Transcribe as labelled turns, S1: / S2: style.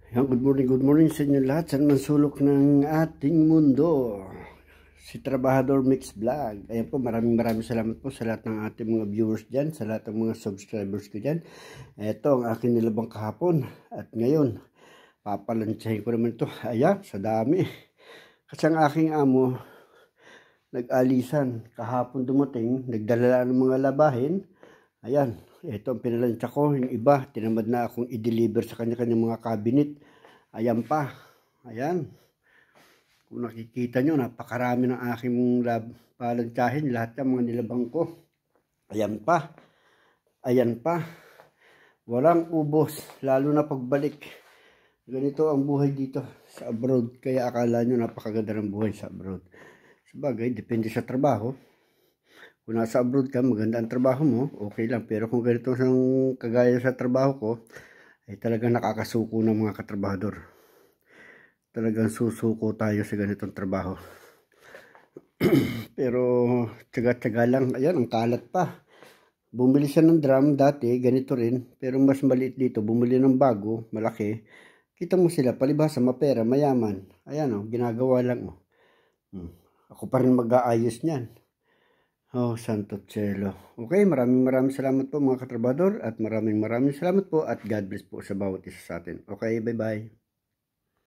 S1: Good morning sa inyo lahat. Saan man sulok ng ating mundo. Si Trabahador Mix Vlog. Ayan po, maraming salamat po sa lahat ng ating mga viewers dyan, sa lahat ng mga subscribers ko dyan. Ito ang aking nilabang kahapon. At ngayon, papalansyahin ko naman ito. Ayan, sa dami. Kasi ang aking amo, nag-alisan. Kahapon dumating, nagdala ng mga labahin. Ayan, ito ang pinalansya ko. Yung iba, tinamad na akong i-deliver sa kanya-kanyang mga cabinet. Ayan pa. Ayan. Kung nakikita nyo, napakarami ng aking palansyahin. Lahat ng mga nilabang ko. Ayan pa. Ayan pa. Walang ubos. Lalo na pagbalik. Ganito ang buhay dito sa abroad. Kaya akala nyo napakaganda ng buhay sa abroad. Sabagay, depende sa trabaho. Kung nasa abroad ka, maganda ang trabaho mo, okay lang. Pero kung ganito ang kagaya sa trabaho ko, ay talagang nakakasuko ng mga katrabahador. Talagang susuko tayo sa ganitong trabaho. Pero tsaga-tsaga lang. Ayan, ang kalat pa. Bumili siya ng drum dati, ganito rin. Pero mas maliit dito. Bumili ng bago, malaki. Kita mo sila, palibhasa, mapera, mayaman. Ayan o, ginagawa lang o. Ako pa rin mag-aayos niyan. Oh, santo cielo. Okay, maraming salamat po mga katrabador at maraming salamat po at God bless po sa bawat isa sa atin. Okay, bye-bye.